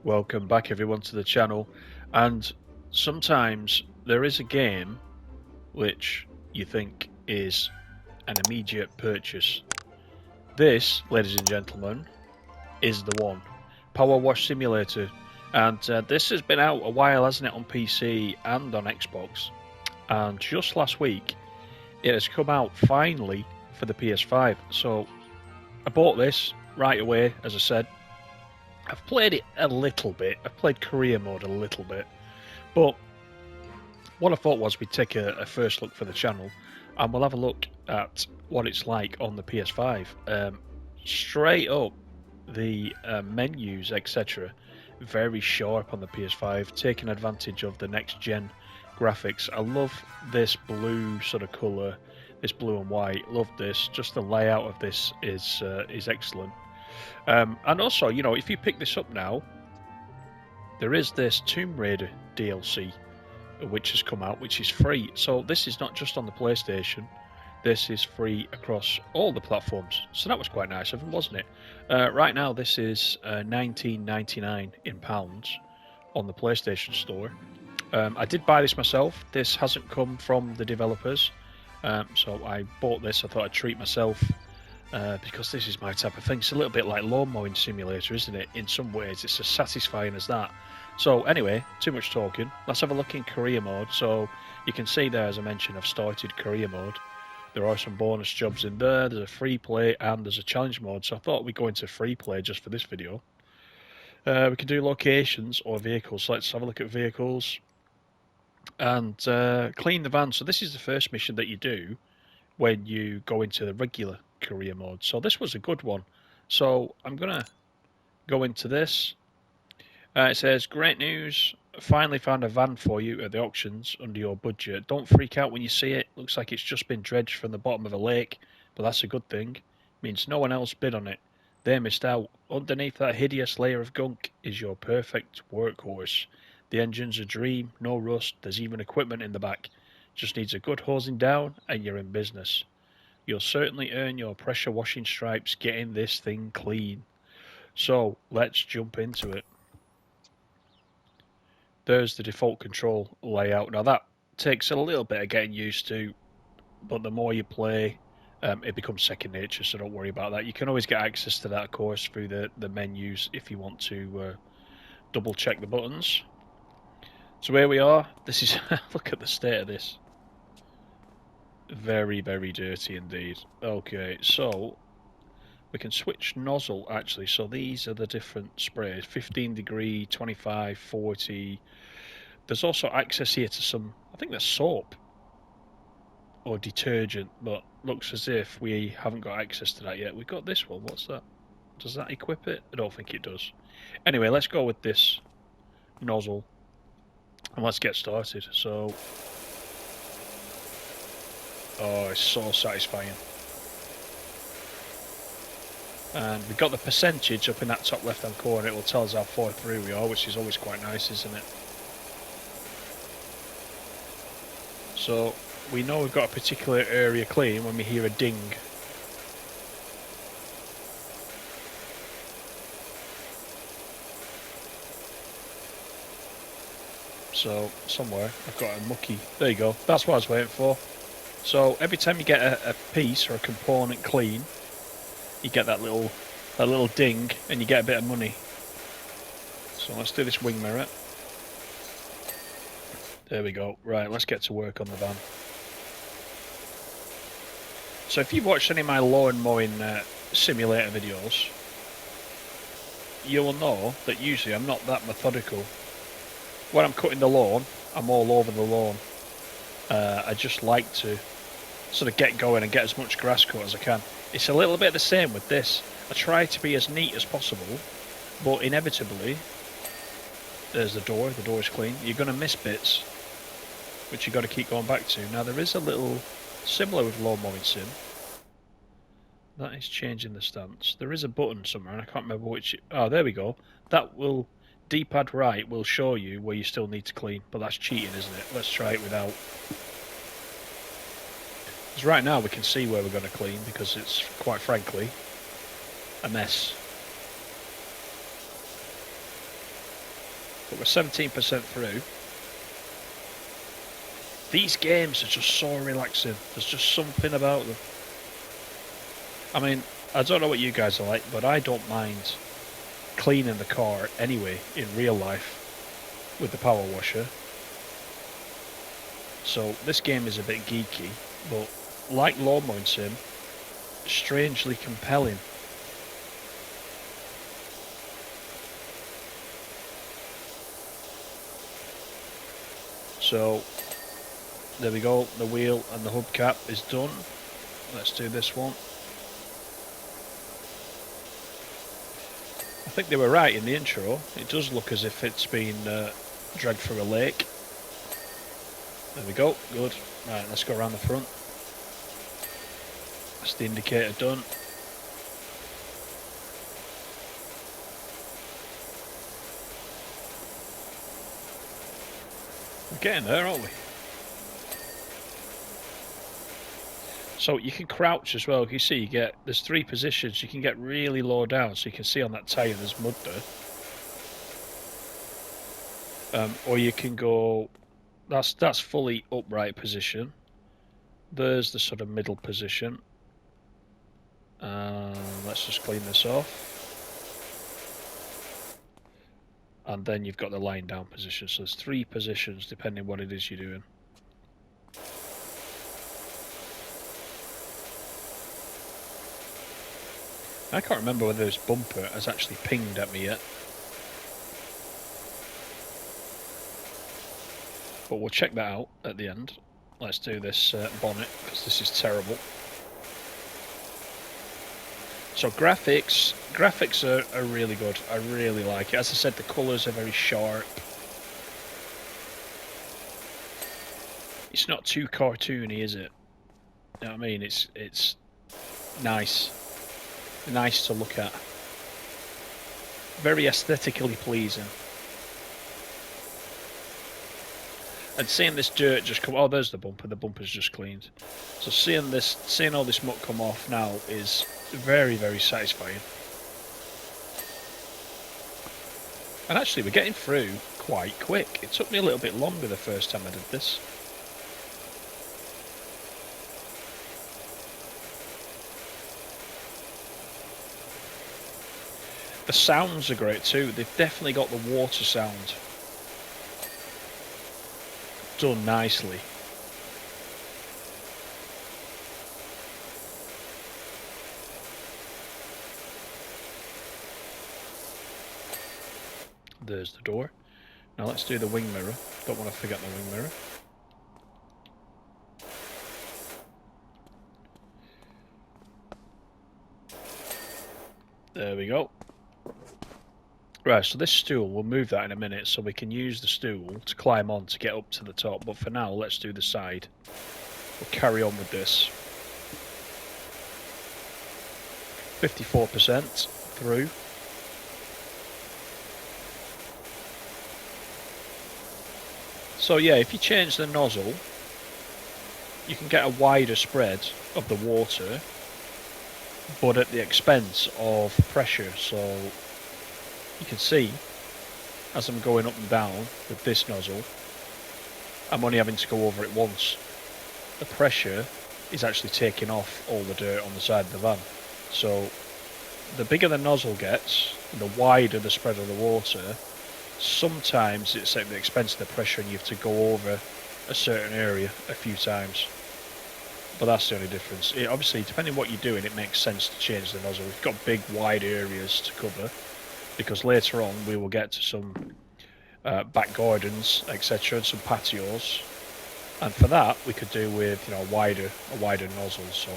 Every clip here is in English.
Welcome back everyone to the channel, and sometimes there is a game which you think is an immediate purchase. This, ladies and gentlemen, is the one. PowerWash Simulator, and this has been out a while, hasn't it, on PC and on Xbox, and just last week it has come out finally for the PS5. So I bought this right away, as I said. I've played it a little bit. I've played career mode a little bit. But what I thought was we'd take a first look for the channel and we'll have a look at what it's like on the PS5. Straight up, the menus, etc., very sharp on the PS5, taking advantage of the next-gen graphics. I love this blue sort of colour, this blue and white. Love this. Just the layout of this is excellent. And also, you know, if you pick this up now, there is this Tomb Raider DLC which has come out, which is free. So this is not just on the PlayStation, this is free across all the platforms. So that was quite nice of them, wasn't it? Right now this is £19.99 in pounds on the PlayStation Store. I did buy this myself. This hasn't come from the developers, so I bought this. I thought I'd treat myself. Because this is my type of thing. It's a little bit like lawn mowing simulator, isn't it? In some ways, it's as satisfying as that. So anyway, too much talking. Let's have a look in career mode. So you can see there, as I mentioned, I've started career mode. There are some bonus jobs in there. There's a free play and there's a challenge mode. So I thought we'd go into free play just for this video. We can do locations or vehicles. So let's have a look at vehicles. And clean the van. So this is the first mission that you do when you go into the regular career mode. So this was a good one. So I'm gonna go into this. It says, great news, finally found a van for you at the auctions under your budget. Don't freak out when you see it. Looks like it's just been dredged from the bottom of a lake, but that's a good thing. Means no one else bid on it. They missed out. Underneath that hideous layer of gunk is your perfect workhorse. The engine's a dream, no rust, there's even equipment in the back. Just needs a good hosing down and you're in business. You'll certainly earn your pressure washing stripes getting this thing clean. So let's jump into it. There's the default control layout. Now that takes a little bit of getting used to, but the more you play, it becomes second nature, so don't worry about that. You can always get access to that, of course, through the menus if you want to double check the buttons. So here we are. This is look at the state of this. Very, very dirty indeed. Okay, so we can switch nozzle actually. So these are the different sprays: 15 degree, 25, 40. There's also access here to some, I think that's soap or detergent, but looks as if we haven't got access to that yet. We've got this one. What's that? Does that equip it? I don't think it does. Anyway, let's go with this nozzle and let's get started. So oh, it's so satisfying. And we've got the percentage up in that top left hand corner. It will tell us how far through we are, which is always quite nice, isn't it? So we know we've got a particular area clean when we hear a ding. So somewhere I've got a mucky. There you go. That's what I was waiting for. So every time you get a piece or a component clean, you get that little ding, and you get a bit of money. So let's do this wing mirror. There we go. Right, let's get to work on the van. So if you've watched any of my lawn mowing simulator videos, you will know that usually I'm not that methodical. When I'm cutting the lawn, I'm all over the lawn. I just like to sort of get going and get as much grass cut as I can. It's a little bit the same with this. I try to be as neat as possible, but inevitably, there's the door is clean. You're going to miss bits, which you've got to keep going back to. Now there is a little, similar with lawn mowing sim, that is changing the stance. There is a button somewhere, and I can't remember which, oh there we go. That will, D-pad right will show you where you still need to clean, but that's cheating, isn't it? Let's try it without. Because right now we can see where we're going to clean, because it's, quite frankly, a mess. But we're 17% through. These games are just so relaxing. There's just something about them. I mean, I don't know what you guys are like, but I don't mind cleaning the car anyway in real life with the power washer. So this game is a bit geeky, but like Lawn Mowing Sim, strangely compelling. So there we go, the wheel and the hubcap is done. Let's do this one. I think they were right in the intro. It does look as if it's been dragged through a lake. There we go, good. Right, let's go around the front. That's the indicator done. We're getting there, aren't we? So you can crouch as well. You see, there's 3 positions. You can get really low down, so you can see on that tyre there's mud there. Or you can go. That's fully upright position. There's the sort of middle position. Let's just clean this off. And then you've got the lying down position. So there's 3 positions depending what it is you're doing. I can't remember whether this bumper has actually pinged at me yet. But we'll check that out at the end. Let's do this bonnet, because this is terrible. So graphics are really good. I really like it. As I said, the colours are very sharp. It's not too cartoony, is it? You know what I mean? It's nice. Nice to look at. Very aesthetically pleasing. And seeing this dirt just come, oh, there's the bumper's just cleaned. So seeing all this muck come off now is very, very satisfying. And actually we're getting through quite quick. It took me a little bit longer the first time I did this. The sounds are great too. They've definitely got the water sound done nicely. There's the door. Now let's do the wing mirror. Don't want to forget the wing mirror. There we go. Right, so this stool, we'll move that in a minute so we can use the stool to climb on to get up to the top. But for now, let's do the side. We'll carry on with this. 54% through. So yeah, if you change the nozzle, you can get a wider spread of the water, but at the expense of pressure. So you can see, as I'm going up and down with this nozzle, I'm only having to go over it once. The pressure is actually taking off all the dirt on the side of the van. So the bigger the nozzle gets, the wider the spread of the water, sometimes it's at the expense of the pressure and you have to go over a certain area a few times. But that's the only difference. Obviously, depending on what you're doing, it makes sense to change the nozzle. We've got big, wide areas to cover, because later on we will get to some back gardens, etc., and some patios, and for that we could do with, you know, a wider nozzle. So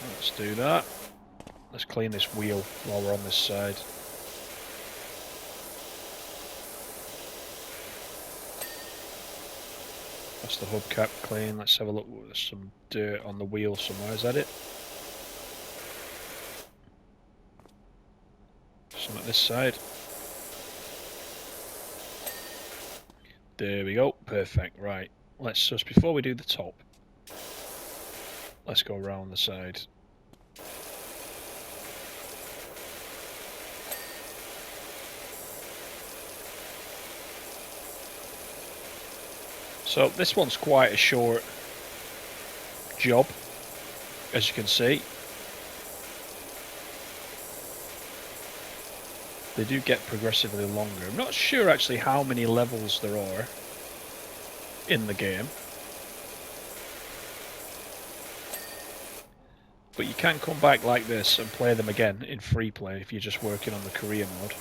let's do that. Let's clean this wheel while we're on this side. That's the hubcap clean. Let's have a look. There's some dirt on the wheel somewhere. Is that it? Some at this side. There we go. Perfect. Right. Let's just, before we do the top, let's go around the side. So this one's quite a short job, as you can see. They do get progressively longer. I'm not sure actually how many levels there are in the game, but you can come back like this and play them again in free play if you're just working on the career mode.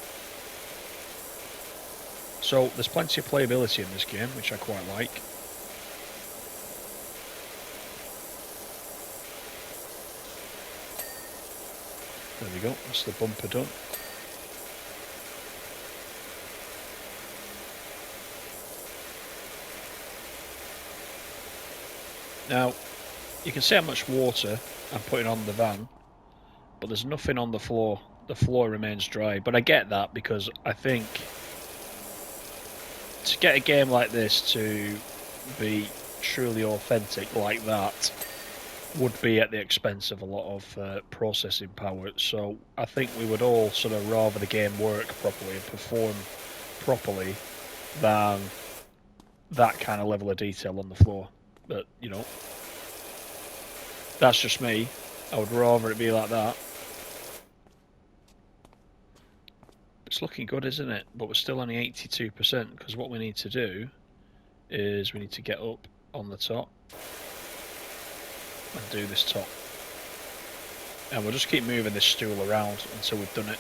So there's plenty of playability in this game, which I quite like. There we go, that's the bumper done. Now, you can see how much water I'm putting on the van, but there's nothing on the floor. The floor remains dry, but I get that because I think to get a game like this to be truly authentic like that would be at the expense of a lot of processing power. So I think we would all sort of rather the game work properly and perform properly than that kind of level of detail on the floor. But, you know, that's just me. I would rather it be like that. It's looking good, isn't it? But we're still only 82%, because what we need to do is we need to get up on the top and do this top. And we'll just keep moving this stool around until we've done it.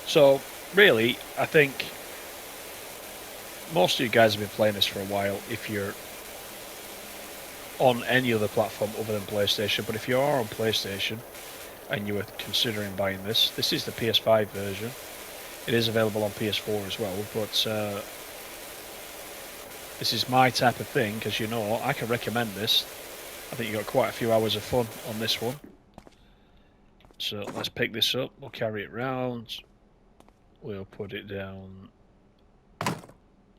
So, really, I think most of you guys have been playing this for a while if you're on any other platform other than PlayStation, but if you are on PlayStation and you were considering buying this, this is the PS5 version. It is available on PS4 as well, but this is my type of thing, because you know, I can recommend this. I think you got quite a few hours of fun on this one. So let's pick this up, we'll carry it round, we'll put it down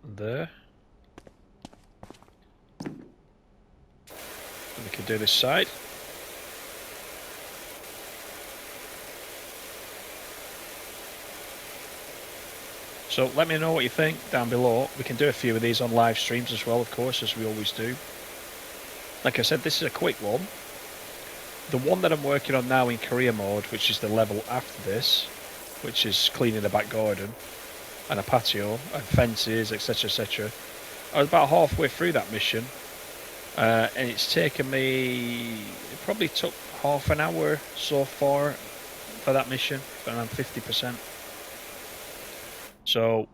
there. And we can do this side. So let me know what you think down below. We can do a few of these on live streams as well, of course, as we always do. Like I said, this is a quick one. The one that I'm working on now in career mode, which is the level after this, which is cleaning the back garden and a patio and fences, etc, etc. I was about halfway through that mission, and it's taken me, it probably took half an hour so far for that mission, around 50%. So,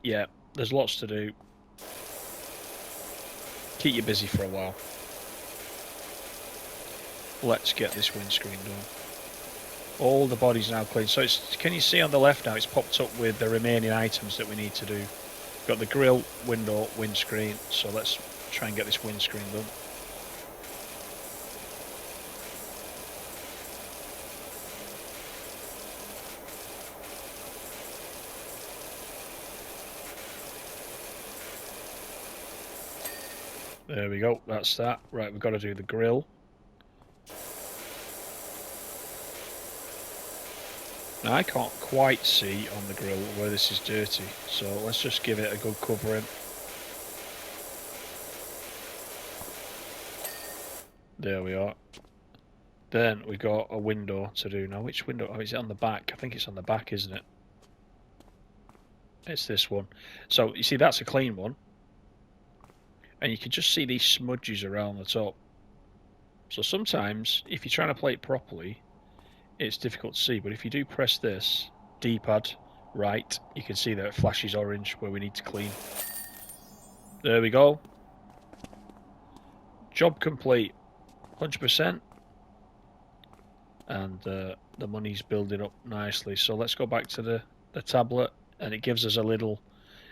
yeah, there's lots to do. Keep you busy for a while. Let's get this windscreen done. All the body's now clean. So it's, can you see on the left now, it's popped up with the remaining items that we need to do. Got the grill, window, windscreen. So let's try and get this windscreen done. There we go, that's that. Right, we've got to do the grill. Now I can't quite see on the grill where this is dirty, so let's just give it a good covering. There we are. Then we've got a window to do. Now which window? Oh, is it on the back? I think it's on the back, isn't it? It's this one. So you see, that's a clean one. And you can just see these smudges around the top. So sometimes, if you're trying to play it properly, it's difficult to see. But if you do press this D-pad right, you can see that it flashes orange where we need to clean. There we go. Job complete. 100%. And the money's building up nicely. So let's go back to the tablet, and it gives us a little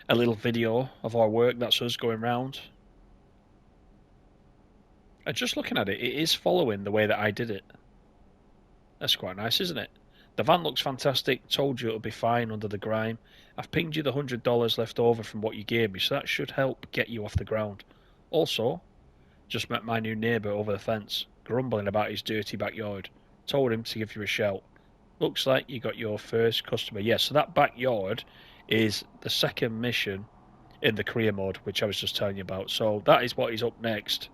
video of our work. That's us going round. And just looking at it, it is following the way that I did it. That's quite nice, isn't it? The van looks fantastic. Told you it'll be fine under the grime. I've pinged you the $100 left over from what you gave me, so that should help get you off the ground. Also, just met my new neighbour over the fence, grumbling about his dirty backyard. Told him to give you a shout. looks like you got your first customer. Yes, so that backyard is the second mission in the career mode, which I was just telling you about. So that is what is up next.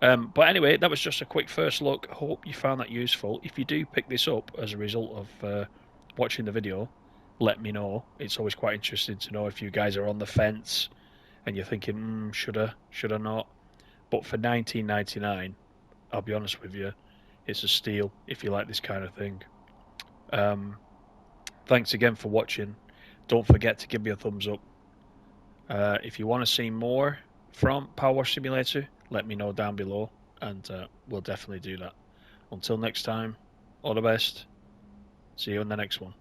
But anyway, that was just a quick first look. Hope you found that useful. If you do pick this up as a result of watching the video, let me know. It's always quite interesting to know if you guys are on the fence and you're thinking, should I not? But for $19.99, I'll be honest with you, it's a steal if you like this kind of thing. Thanks again for watching. Don't forget to give me a thumbs up. If you want to see more from PowerWash Simulator, let me know down below, and we'll definitely do that. Until next time, all the best. See you in the next one.